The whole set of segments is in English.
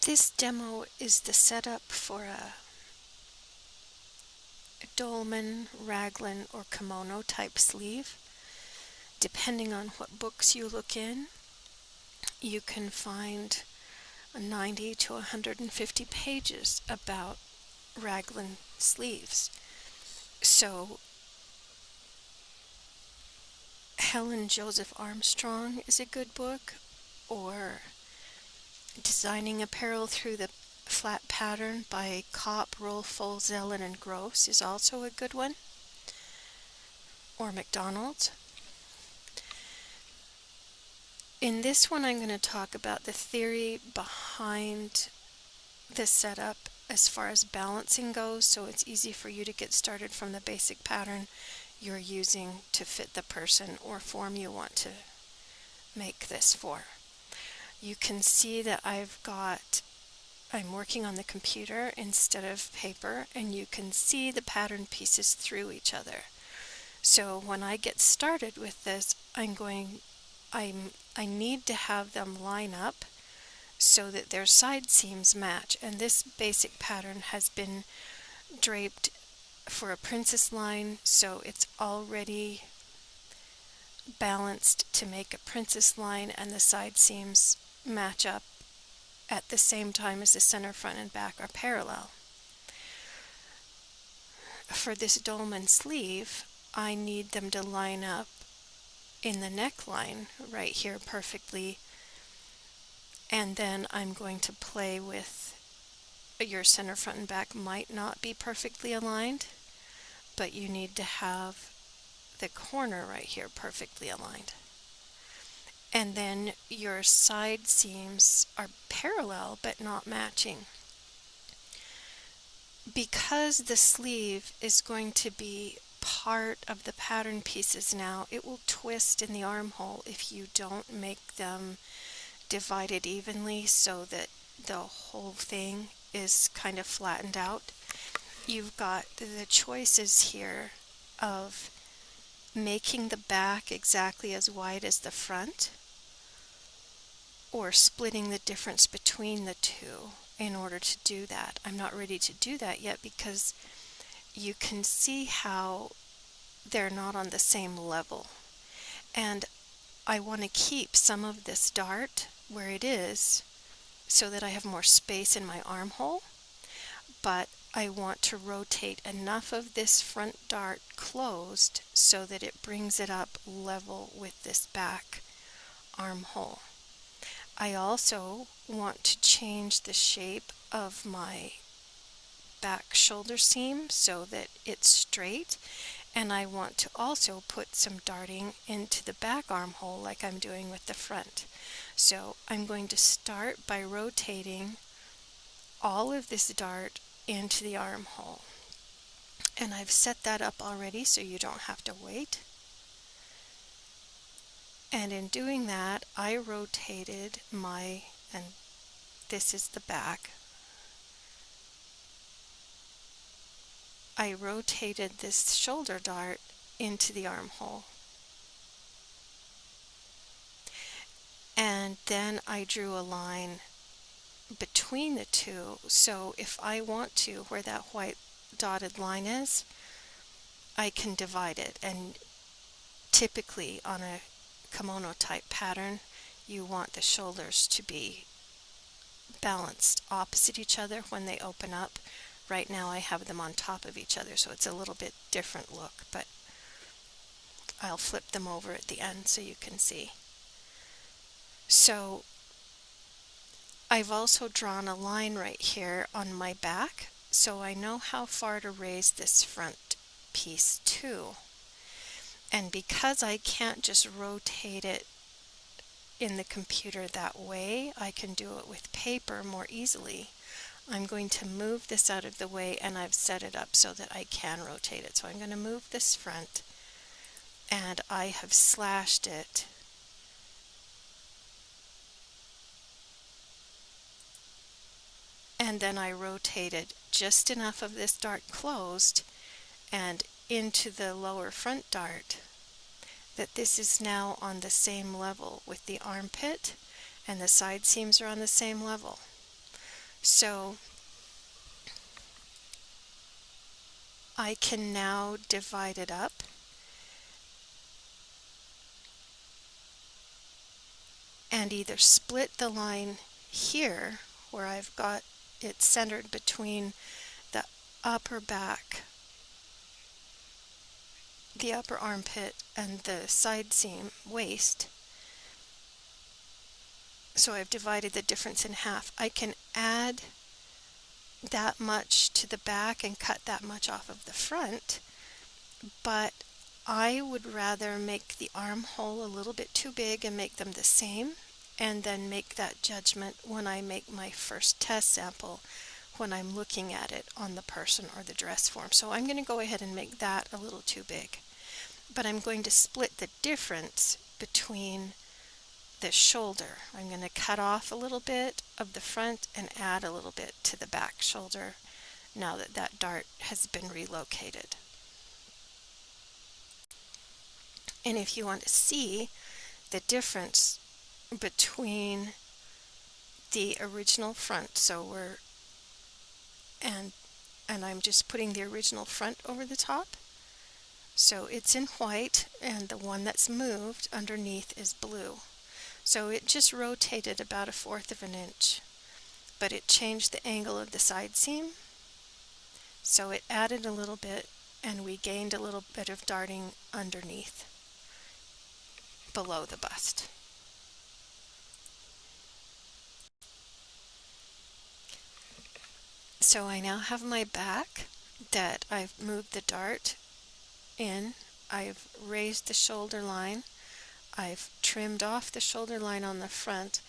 This demo is the setup for a Dolman, raglan, or kimono type sleeve. Depending on what books you look in, you can find 90 to 150 pages about raglan sleeves. So Helen Joseph Armstrong is a good book, or Designing Apparel Through the Flat Pattern by Kopp, Rolfo, Zellen, and Gross is also a good one, or McDonald's. In this one, I'm going to talk about the theory behind the setup as far as balancing goes, so it's easy for you to get started from the basic pattern you're using to fit the person or form you want to make this for. You can see that I'm working on the computer instead of paper, and you can see the pattern pieces through each other. So when I get started with this, I need to have them line up so that their side seams match. And this basic pattern has been draped for a princess line, so it's already balanced to make a princess line, and the side seams match up at the same time as the center, front, and back are parallel. For this Dolman sleeve, I need them to line up in the neckline right here perfectly, and then I'm going to play with your center, front, and back might not be perfectly aligned, but you need to have the corner right here perfectly aligned. And then your side seams are parallel but not matching. Because the sleeve is going to be part of the pattern pieces now, it will twist in the armhole if you don't make them divided evenly so that the whole thing is kind of flattened out. You've got the choices here of making the back exactly as wide as the front, or splitting the difference between the two in order to do that. I'm not ready to do that yet because you can see how they're not on the same level. And I want to keep some of this dart where it is so that I have more space in my armhole, but I want to rotate enough of this front dart closed so that it brings it up level with this back armhole. I also want to change the shape of my back shoulder seam so that it's straight, and I want to also put some darting into the back armhole like I'm doing with the front. So I'm going to start by rotating all of this dart into the armhole, and I've set that up already so you don't have to wait. And in doing that, I rotated and this is the back, I rotated this shoulder dart into the armhole. And then I drew a line between the two, so if I want to, where that white dotted line is, I can divide it. And typically on a kimono type pattern, you want the shoulders to be balanced opposite each other when they open up. Right now I have them on top of each other, so it's a little bit different look, but I'll flip them over at the end so you can see. So I've also drawn a line right here on my back, so I know how far to raise this front piece to. And because I can't just rotate it in the computer that way, I can do it with paper more easily. I'm going to move this out of the way, and I've set it up so that I can rotate it. So I'm going to move this front, and I have slashed it and then I rotated just enough of this dart closed and into the lower front dart that this is now on the same level with the armpit, and the side seams are on the same level. So I can now divide it up and either split the line here where I've got it centered between the upper back, the upper armpit, and the side seam waist. So I've divided the difference in half. I can add that much to the back and cut that much off of the front, but I would rather make the armhole a little bit too big and make them the same, and then make that judgment when I make my first test sample when I'm looking at it on the person or the dress form. So I'm going to go ahead and make that a little too big. But I'm going to split the difference between the shoulder. I'm going to cut off a little bit of the front and add a little bit to the back shoulder now that that dart has been relocated. And if you want to see the difference between the original front, and I'm just putting the original front over the top, so it's in white, and the one that's moved underneath is blue. So it just rotated about 1/4 of an inch, but it changed the angle of the side seam, so it added a little bit, and we gained a little bit of darting underneath below the bust. So I now have my back that I've moved the dart in. I've raised the shoulder line. I've trimmed off the shoulder line on the front.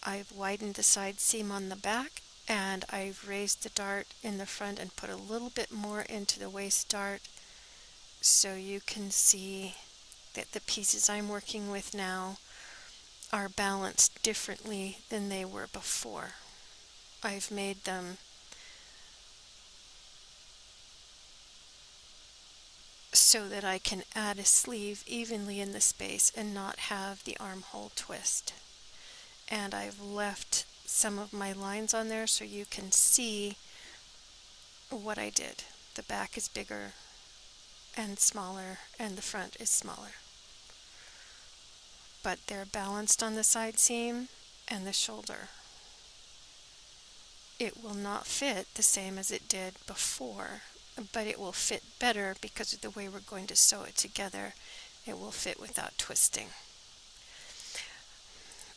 I've widened the side seam on the back, and I've raised the dart in the front and put a little bit more into the waist dart, so you can see that the pieces I'm working with now are balanced differently than they were before. I've made them so that I can add a sleeve evenly in the space and not have the armhole twist. And I've left some of my lines on there so you can see what I did. The back is bigger and smaller, and the front is smaller. But they're balanced on the side seam and the shoulder. It will not fit the same as it did before, but it will fit better because of the way we're going to sew it together. It will fit without twisting.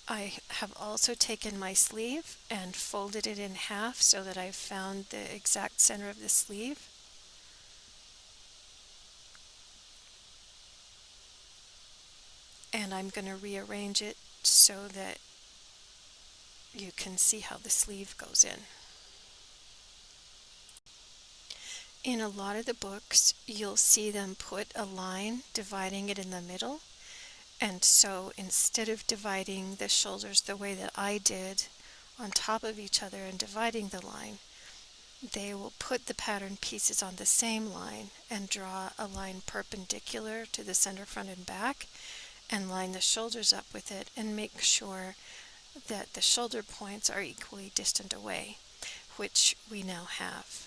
I have also taken my sleeve and folded it in half so that I've found the exact center of the sleeve. And I'm going to rearrange it so that you can see how the sleeve goes in. In a lot of the books, you'll see them put a line dividing it in the middle. And so instead of dividing the shoulders the way that I did on top of each other and dividing the line, they will put the pattern pieces on the same line and draw a line perpendicular to the center, front, and back, and line the shoulders up with it and make sure that the shoulder points are equally distant away, which we now have.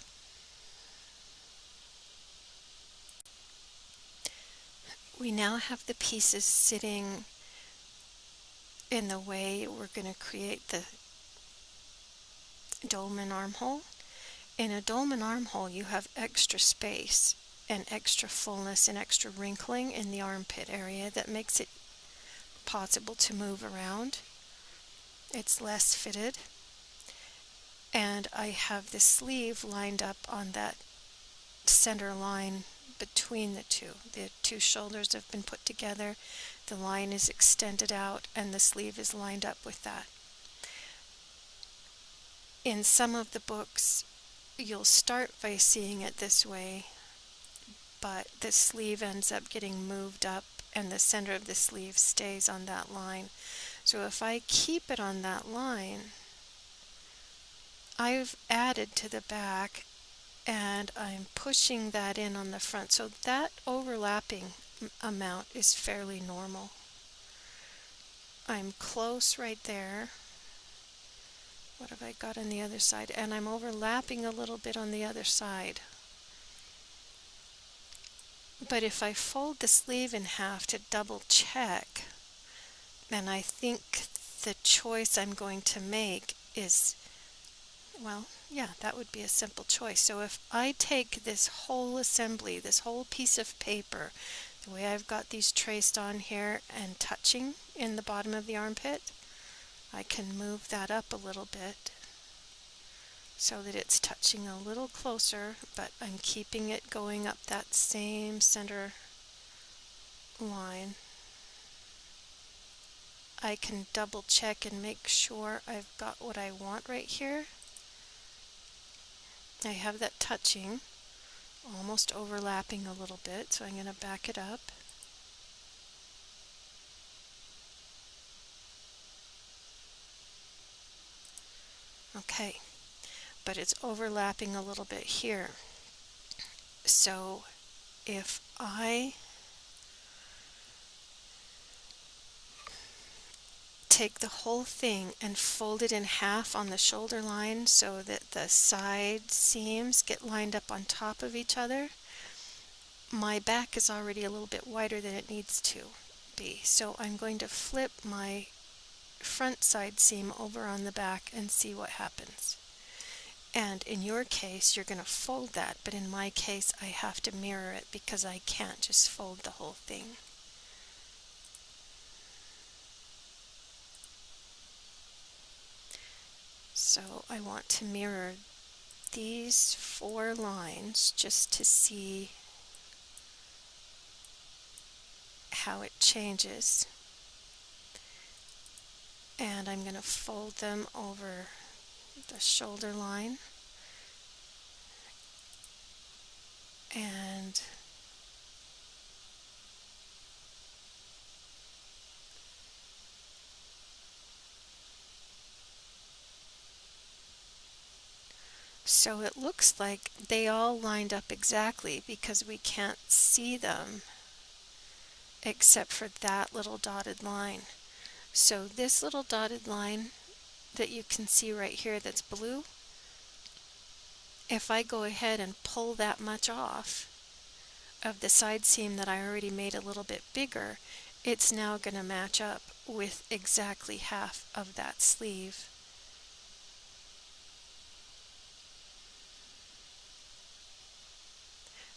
We now have the pieces sitting in the way we're going to create the dolman armhole. In a dolman armhole, you have extra space and extra fullness and extra wrinkling in the armpit area that makes it possible to move around. It's less fitted. And I have the sleeve lined up on that center line between the two. The two shoulders have been put together, the line is extended out, and the sleeve is lined up with that. In some of the books, you'll start by seeing it this way, but the sleeve ends up getting moved up and the center of the sleeve stays on that line. So if I keep it on that line, I've added to the back and I'm pushing that in on the front, so that overlapping amount is fairly normal. I'm close right there What have I got on the other side? And I'm overlapping a little bit on the other side. But if I fold the sleeve in half to double check, then I think the choice I'm going to make is, well, yeah, that would be a simple choice. So if I take this whole assembly, this whole piece of paper, the way I've got these traced on here and touching in the bottom of the armpit, I can move that up a little bit so that it's touching a little closer, but I'm keeping it going up that same center line. I can double check and make sure I've got what I want right here. I have that touching, almost overlapping a little bit, so I'm going to back it up. Okay, but it's overlapping a little bit here. So if I take the whole thing and fold it in half on the shoulder line so that the side seams get lined up on top of each other, my back is already a little bit wider than it needs to be. So I'm going to flip my front side seam over on the back and see what happens. And in your case, you're going to fold that, but in my case, I have to mirror it because I can't just fold the whole thing. So I want to mirror these 4 lines just to see how it changes. And I'm going to fold them over the shoulder line and so it looks like they all lined up exactly because we can't see them except for that little dotted line. So this little dotted line that you can see right here that's blue, if I go ahead and pull that much off of the side seam that I already made a little bit bigger, it's now going to match up with exactly half of that sleeve.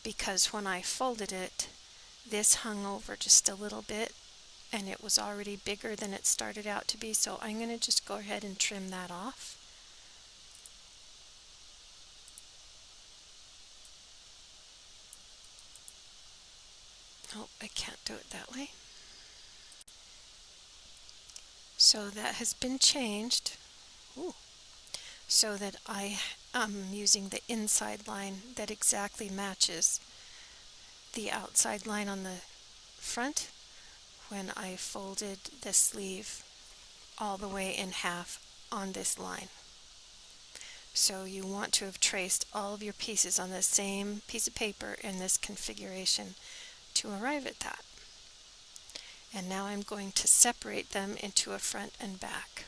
Because when I folded it, this hung over just a little bit and it was already bigger than it started out to be, so I'm going to just go ahead and trim that off. Oh, I can't do it that way. So that has been changed. Ooh. So that I am using the inside line that exactly matches the outside line on the front when I folded the sleeve all the way in half on this line. So you want to have traced all of your pieces on the same piece of paper in this configuration to arrive at that. And now I'm going to separate them into a front and back.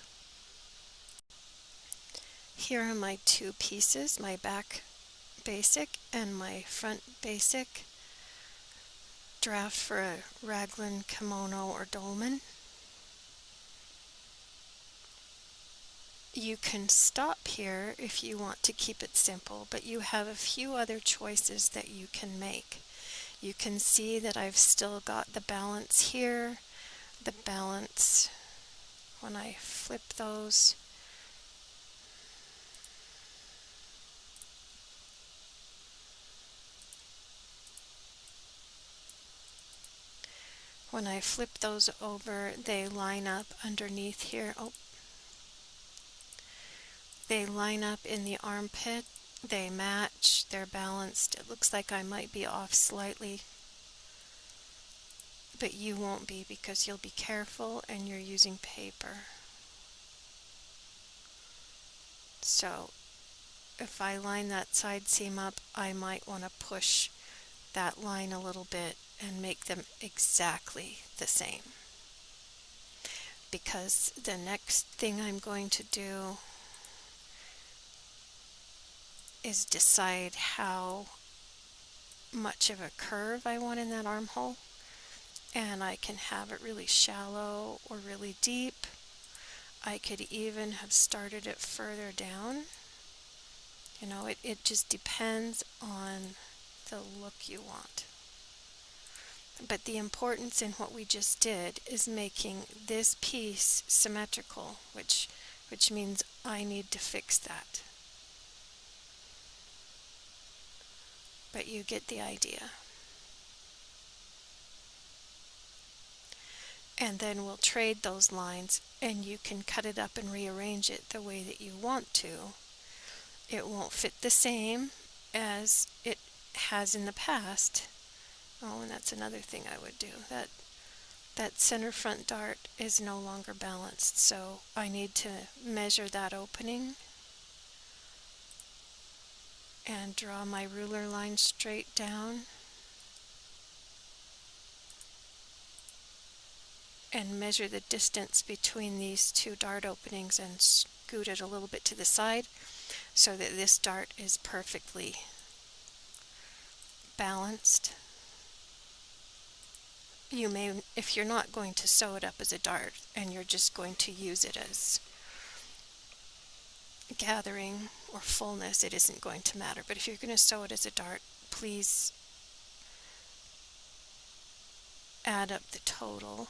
Here are my 2 pieces, my back basic and my front basic. Draft for a raglan, kimono, or dolman. You can stop here if you want to keep it simple, but you have a few other choices that you can make. You can see that I've still got the balance here, the balance when I flip those. When I flip those over, they line up underneath here. Oh, they line up in the armpit. They match. They're balanced. It looks like I might be off slightly, but you won't be because you'll be careful and you're using paper. So if I line that side seam up, I might want to push that line a little bit and make them exactly the same. Because the next thing I'm going to do is decide how much of a curve I want in that armhole, and I can have it really shallow or really deep. I could even have started it further down. You know, it just depends on the look you want. But the importance in what we just did is making this piece symmetrical, which means I need to fix that. But you get the idea. And then we'll trade those lines, and you can cut it up and rearrange it the way that you want to. It won't fit the same as it has in the past. Oh, and that's another thing I would do. That center front dart is no longer balanced, so I need to measure that opening and draw my ruler line straight down and measure the distance between these two dart openings and scoot it a little bit to the side so that this dart is perfectly balanced. You may, if you're not going to sew it up as a dart and you're just going to use it as gathering or fullness, it isn't going to matter. But if you're going to sew it as a dart, please add up the total.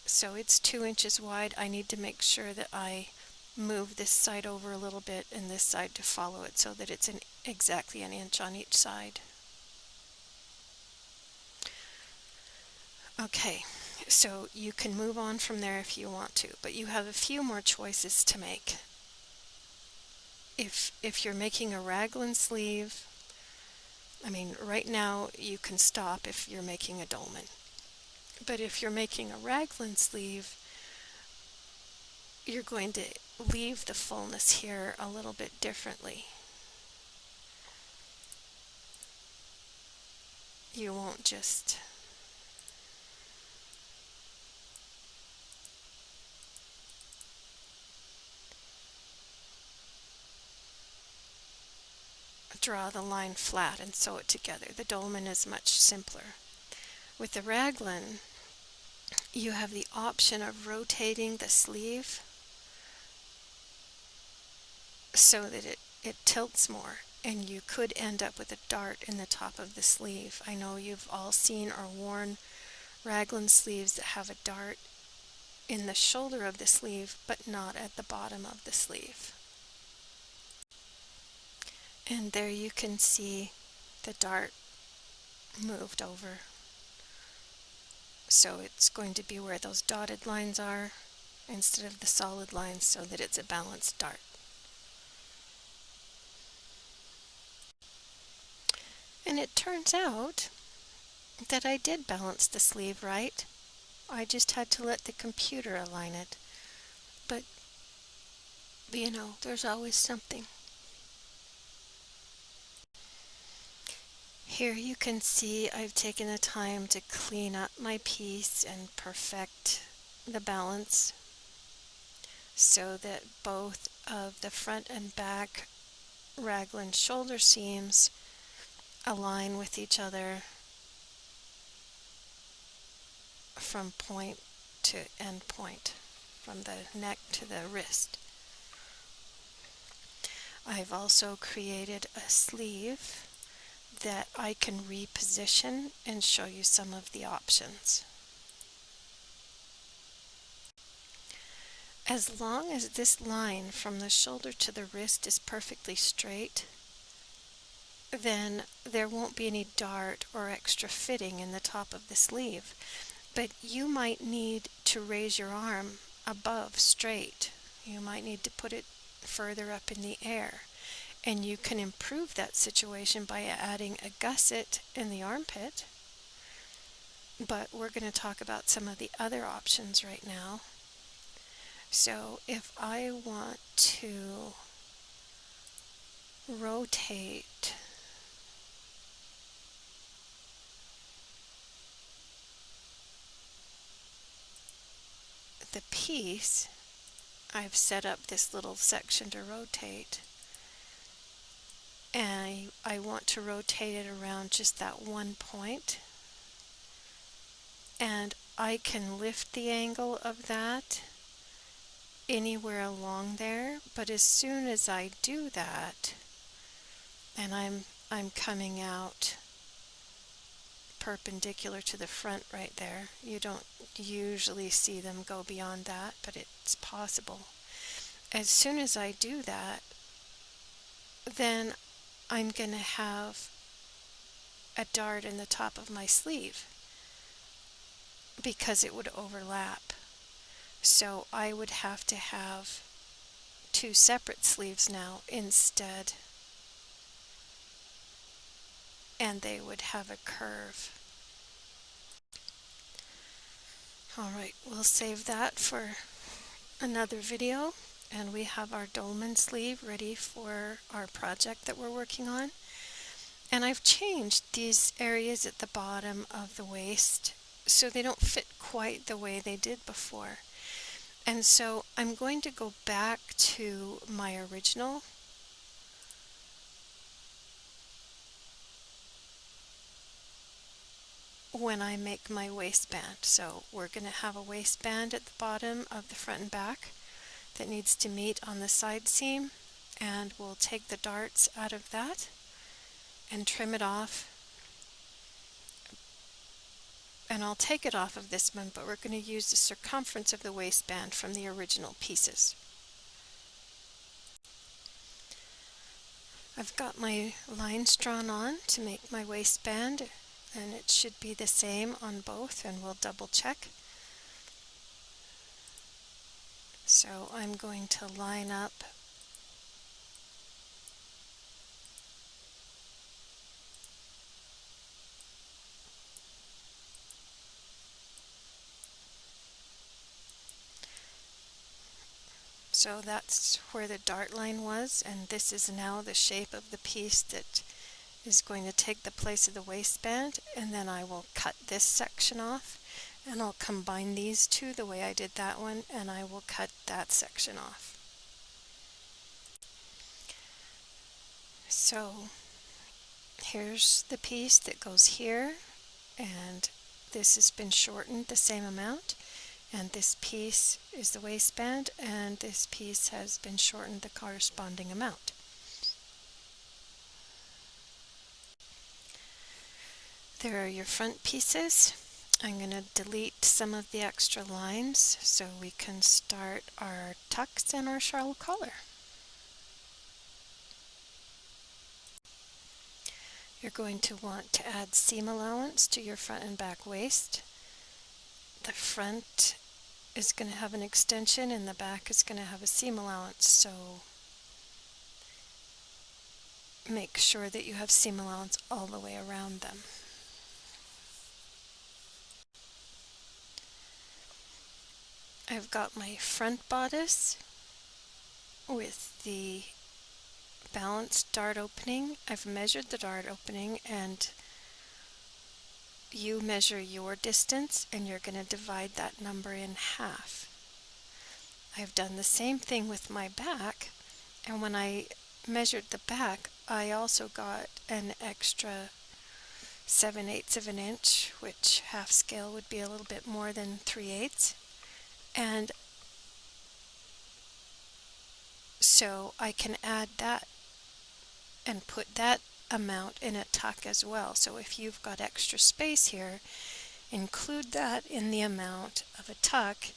So it's 2 inches wide. I need to make sure that I move this side over a little bit and this side to follow it so that it's exactly an inch on each side. Okay, so you can move on from there if you want to, but you have a few more choices to make. If you're making a raglan sleeve, I mean, right now you can stop if you're making a dolman. But if you're making a raglan sleeve, you're going to leave the fullness here a little bit differently. You won't just draw the line flat and sew it together. The dolman is much simpler. With the raglan, you have the option of rotating the sleeve so that it tilts more, and you could end up with a dart in the top of the sleeve. I know you've all seen or worn raglan sleeves that have a dart in the shoulder of the sleeve but not at the bottom of the sleeve. And there you can see the dart moved over. So it's going to be where those dotted lines are instead of the solid lines so that it's a balanced dart. And it turns out that I did balance the sleeve right. I just had to let the computer align it. But, you know, there's always something. Here you can see I've taken the time to clean up my piece and perfect the balance so that both of the front and back raglan shoulder seams align with each other from point to end point, from the neck to the wrist. I've also created a sleeve that I can reposition and show you some of the options. As long as this line from the shoulder to the wrist is perfectly straight, then there won't be any dart or extra fitting in the top of the sleeve. But you might need to raise your arm above straight. You might need to put it further up in the air. And you can improve that situation by adding a gusset in the armpit. But we're going to talk about some of the other options right now. So if I want to rotate the piece, I've set up this little section to rotate, and I want to rotate it around just that one point, and I can lift the angle of that anywhere along there, but as soon as I do that, and I'm coming out perpendicular to the front right there. You don't usually see them go beyond that, but it's possible. As soon as I do that, then I'm going to have a dart in the top of my sleeve because it would overlap. So I would have to have two separate sleeves now instead, and they would have a curve. Alright, we'll save that for another video, and we have our dolman sleeve ready for our project that we're working on. And I've changed these areas at the bottom of the waist so they don't fit quite the way they did before. And so I'm going to go back to my original when I make my waistband. So we're going to have a waistband at the bottom of the front and back that needs to meet on the side seam, and we'll take the darts out of that and trim it off. And I'll take it off of this one, but we're going to use the circumference of the waistband from the original pieces. I've got my lines drawn on to make my waistband, and it should be the same on both, and we'll double check. So I'm going to line up so that's where the dart line was, and this is now the shape of the piece that is going to take the place of the waistband. And then I will cut this section off, and I'll combine these two the way I did that one, and I will cut that section off. So here's the piece that goes here, and this has been shortened the same amount, and this piece is the waistband, and this piece has been shortened the corresponding amount. There are your front pieces. I'm going to delete some of the extra lines so we can start our tucks and our shawl collar. You're going to want to add seam allowance to your front and back waist. The front is going to have an extension and the back is going to have a seam allowance, so make sure that you have seam allowance all the way around them. I've got my front bodice with the balanced dart opening. I've measured the dart opening, and you measure your distance and you're going to divide that number in half. I've done the same thing with my back, and when I measured the back I also got an extra 7/8 of an inch, which half scale would be a little bit more than 3/8, and so I can add that and put that amount in a tuck as well. So if you've got extra space here, include that in the amount of a tuck,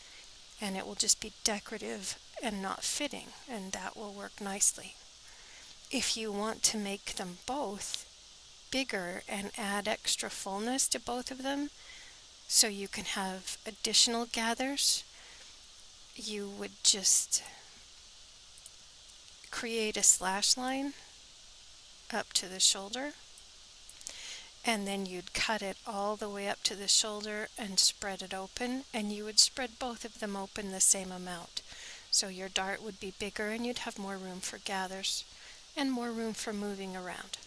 and it will just be decorative and not fitting, and that will work nicely. If you want to make them both bigger and add extra fullness to both of them so you can have additional gathers, you would just create a slash line up to the shoulder, and then you'd cut it all the way up to the shoulder and spread it open, and you would spread both of them open the same amount. So your dart would be bigger and you'd have more room for gathers and more room for moving around.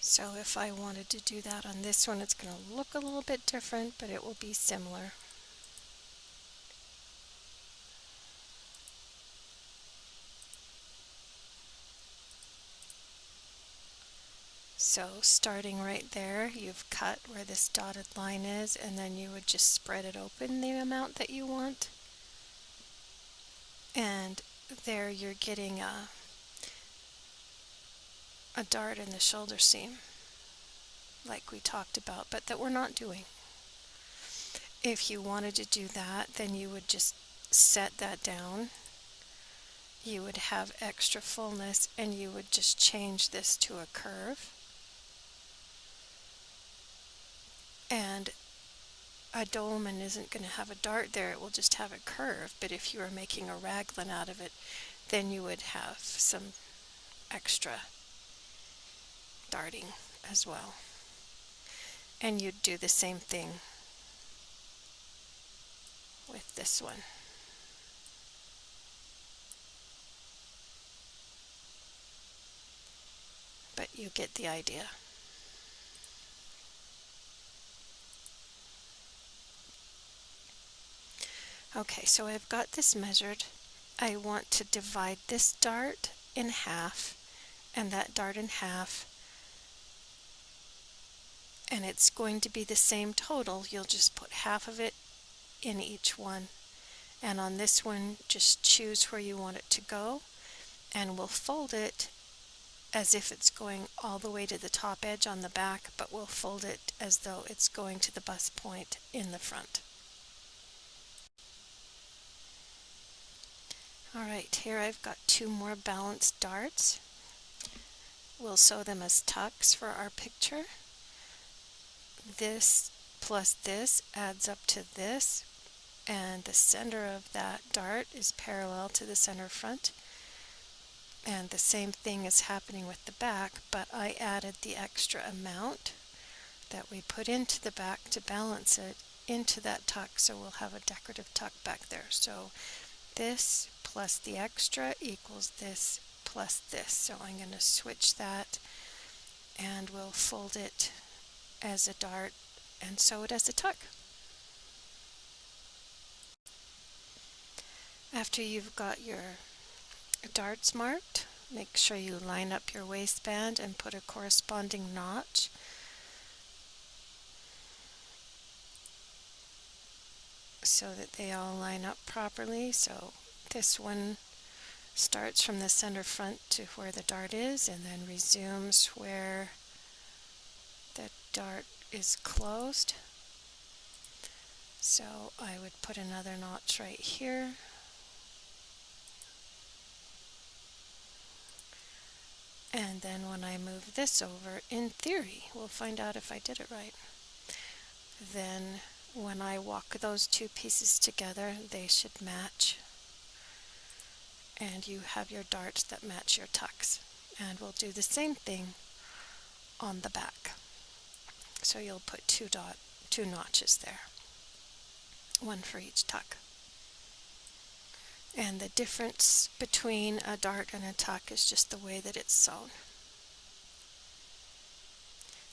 So if I wanted to do that on this one, it's going to look a little bit different, but it will be similar. So starting right there, you've cut where this dotted line is, and then you would just spread it open the amount that you want. And there you're getting a dart in the shoulder seam, like we talked about, but that we're not doing. If you wanted to do that, then you would just set that down. You would have extra fullness, and you would just change this to a curve. And a dolman isn't going to have a dart there, it will just have a curve. But if you were making a raglan out of it, then you would have some extra darting as well. And you'd do the same thing with this one. But you get the idea. Okay, so I've got this measured. I want to divide this dart in half and that dart in half, and it's going to be the same total. You'll just put half of it in each one, and on this one just choose where you want it to go, and we'll fold it as if it's going all the way to the top edge on the back, but we'll fold it as though it's going to the bust point in the front. Alright, here I've got two more balanced darts. We'll sew them as tucks for our picture. This plus this adds up to this, and the center of that dart is parallel to the center front. And the same thing is happening with the back, but I added the extra amount that we put into the back to balance it into that tuck, so we'll have a decorative tuck back there. So this plus the extra equals this plus this. So I'm going to switch that, and we'll fold it as a dart and sew it as a tuck. After you've got your darts marked, make sure you line up your waistband and put a corresponding notch. So that they all line up properly. So this one starts from the center front to where the dart is, and then resumes where the dart is closed. So I would put another notch right here. And then when I move this over, in theory, we'll find out if I did it right. Then when I walk those two pieces together, they should match. And you have your darts that match your tucks. And we'll do the same thing on the back. So you'll put two notches there, one for each tuck. And the difference between a dart and a tuck is just the way that it's sewn.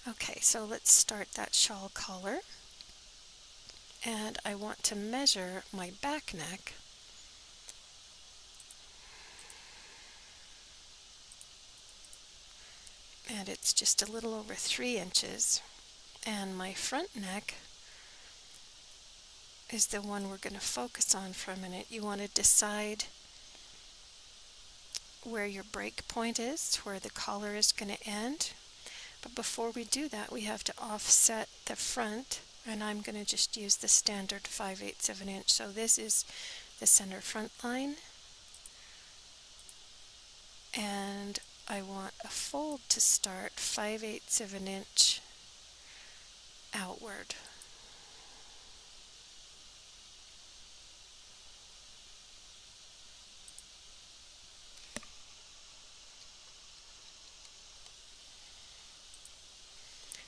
Okay, so let's start that shawl collar. And I want to measure my back neck. And it's just a little over 3 inches. And my front neck is the one we're going to focus on for a minute. You want to decide where your break point is, where the collar is going to end. But before we do that, we have to offset the front, and I'm going to just use the standard 5/8 of an inch. So this is the center front line, and I want a fold to start 5/8 of an inch outward.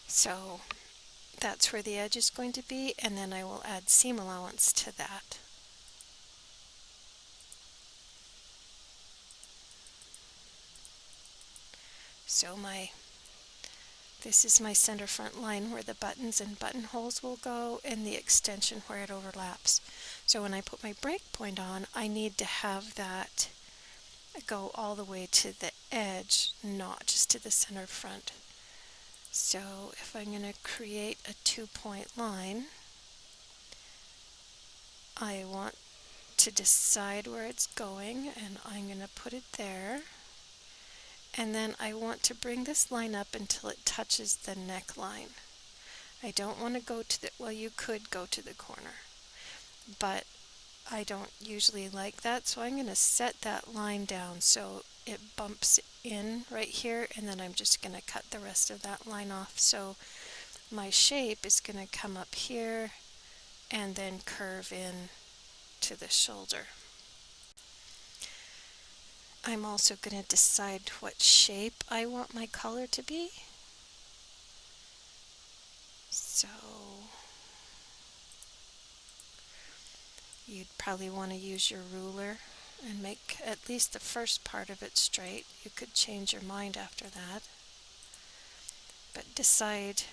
So that's where the edge is going to be, and then I will add seam allowance to that. So my This is my center front line where the buttons and buttonholes will go, and the extension where it overlaps. So when I put my break point on, I need to have that go all the way to the edge, not just to the center front. So if I'm going to create a 2-point line, I want to decide where it's going, and I'm going to put it there. And then I want to bring this line up until it touches the neckline. I don't want to go to the, well, you could go to the corner, but I don't usually like that, so I'm going to set that line down so it bumps in right here, and then I'm just going to cut the rest of that line off. So my shape is going to come up here and then curve in to the shoulder. I'm also going to decide what shape I want my collar to be. So you'd probably want to use your ruler and make at least the first part of it straight. You could change your mind after that. But decide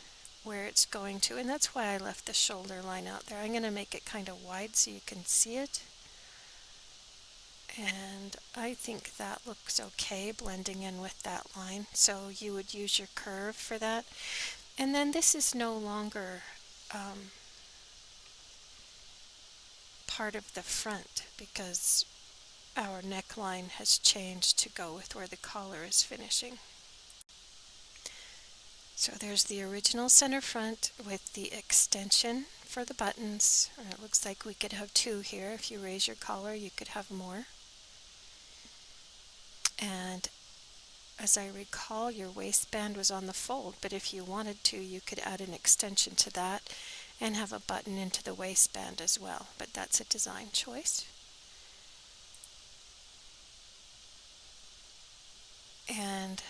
where it's going to, and that's why I left the shoulder line out there. I'm going to make it kind of wide so you can see it. And I think that looks okay blending in with that line. So you would use your curve for that. And then this is no longer part of the front because our neckline has changed to go with where the collar is finishing. So there's the original center front with the extension for the buttons. And it looks like we could have 2 here. If you raise your collar, you could have more. And as I recall, your waistband was on the fold, but if you wanted to, you could add an extension to that and have a button into the waistband as well, but that's a design choice. And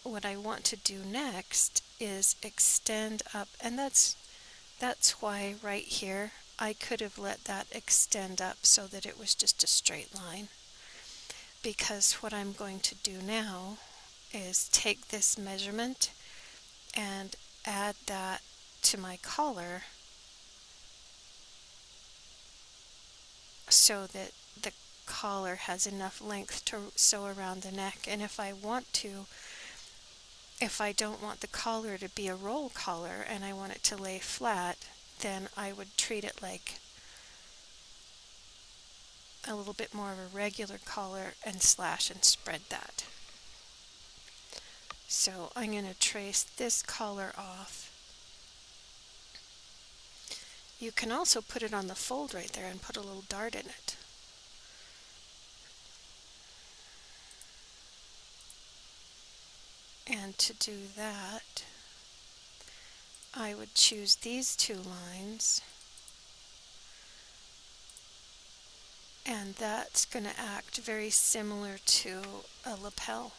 what I want to do next is extend up, and that's why right here I could have let that extend up so that it was just a straight line. Because what I'm going to do now is take this measurement and add that to my collar so that the collar has enough length to sew around the neck. And if I don't want the collar to be a roll collar and I want it to lay flat, then I would treat it like a little bit more of a regular collar and slash and spread that. So I'm going to trace this collar off. You can also put it on the fold right there and put a little dart in it. And to do that, I would choose these 2 lines, and that's going to act very similar to a lapel.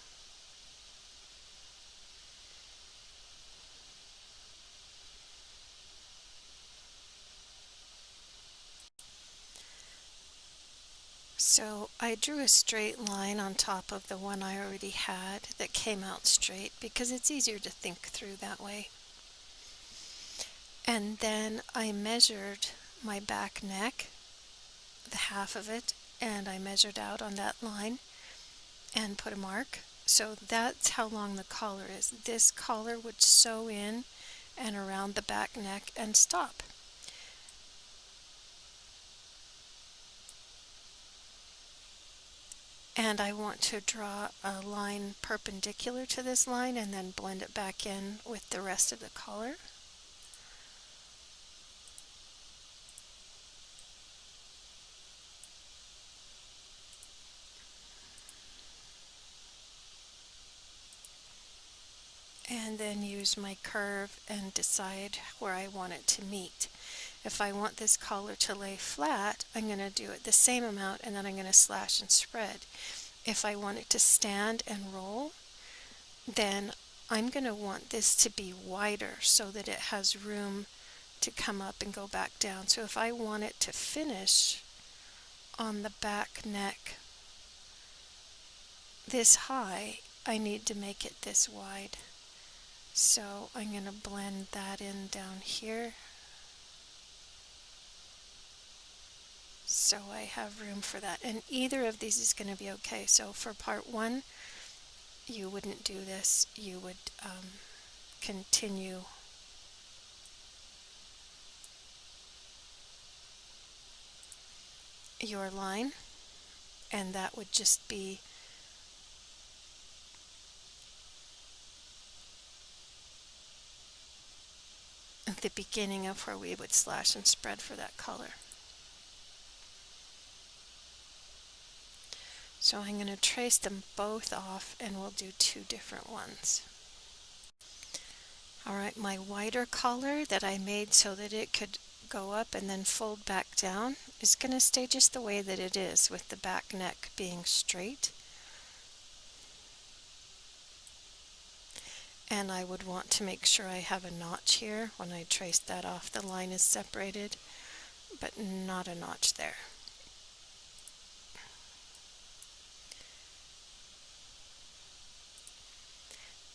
So I drew a straight line on top of the one I already had that came out straight because it's easier to think through that way. And then I measured my back neck, the half of it, and I measured out on that line and put a mark. So that's how long the collar is. This collar would sew in and around the back neck and stop. And I want to draw a line perpendicular to this line and then blend it back in with the rest of the collar. And then use my curve and decide where I want it to meet. If I want this collar to lay flat, I'm going to do it the same amount and then I'm going to slash and spread. If I want it to stand and roll, then I'm going to want this to be wider so that it has room to come up and go back down. So if I want it to finish on the back neck this high, I need to make it this wide. So I'm going to blend that in down here so I have room for that. And either of these is going to be okay. So for part 1, you wouldn't do this. You would continue your line, and that would just be at the beginning of where we would slash and spread for that color. So I'm going to trace them both off and we'll do 2 different ones. Alright, my wider collar that I made so that it could go up and then fold back down is going to stay just the way that it is, with the back neck being straight. And I would want to make sure I have a notch here. When I trace that off, the line is separated, but not a notch there.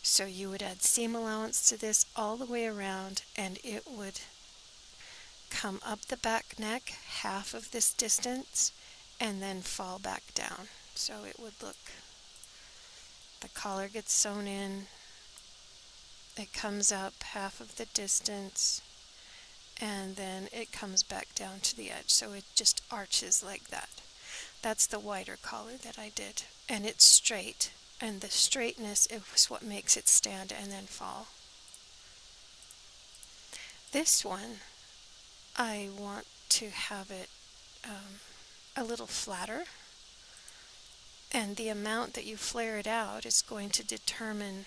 So you would add seam allowance to this all the way around, and it would come up the back neck half of this distance and then fall back down. So it would look, the collar gets sewn in, it comes up half of the distance, and then it comes back down to the edge. So it just arches like that. That's the wider collar that I did, and it's straight, and the straightness is what makes it stand and then fall. This one, I want to have it a little flatter, and the amount that you flare it out is going to determine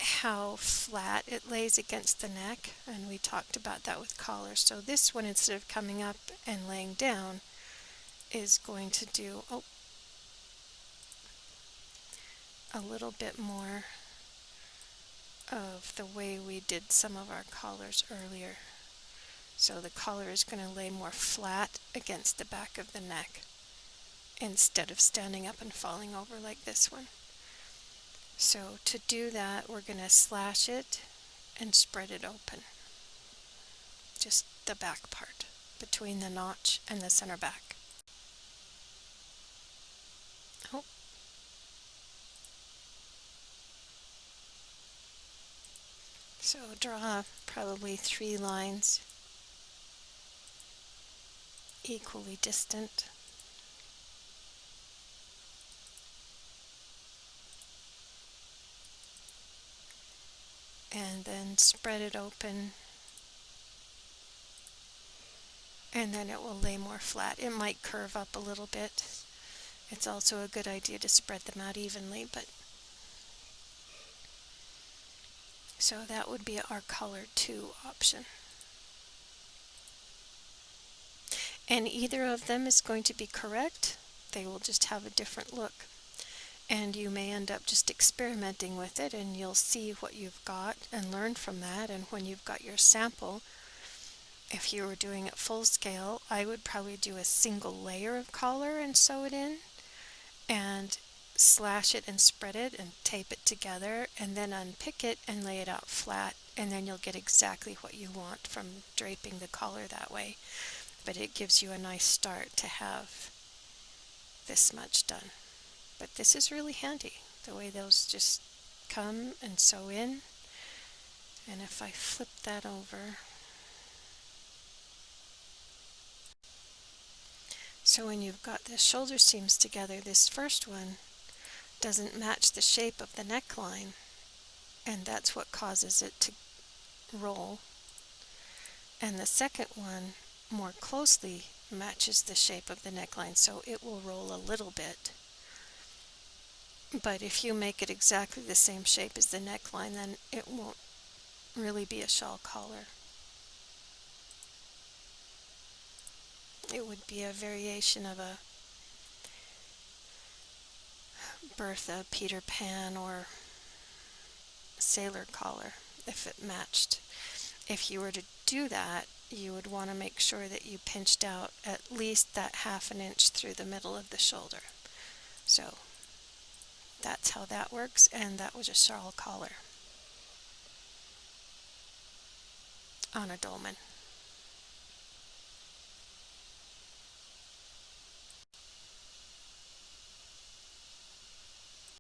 how flat it lays against the neck, and we talked about that with collars. So this one, instead of coming up and laying down, is going to do a little bit more of the way we did some of our collars earlier. So the collar is going to lay more flat against the back of the neck instead of standing up and falling over like this one. So to do that, we're going to slash it and spread it open. Just the back part between the notch and the center back. Oh. So draw probably 3 lines equally distant. And then spread it open, and then it will lay more flat. It might curve up a little bit. It's also a good idea to spread them out evenly, but so that would be our color 2 option. And either of them is going to be correct. They will just have a different look. And you may end up just experimenting with it, and you'll see what you've got and learn from that. And when you've got your sample, if you were doing it full scale, I would probably do a single layer of collar and sew it in, and slash it and spread it and tape it together, and then unpick it and lay it out flat, and then you'll get exactly what you want from draping the collar that way. But it gives you a nice start to have this much done. But this is really handy, the way those just come and sew in. And if I flip that over, so when you've got the shoulder seams together, this first one doesn't match the shape of the neckline, and that's what causes it to roll. And the second one more closely matches the shape of the neckline, so it will roll a little bit. But if you make it exactly the same shape as the neckline, then it won't really be a shawl collar. It would be a variation of a Bertha, Peter Pan, or sailor collar if it matched. If you were to do that, you would want to make sure that you pinched out at least that 1/2 inch through the middle of the shoulder. So that's how that works, and that was a shawl collar on a dolman.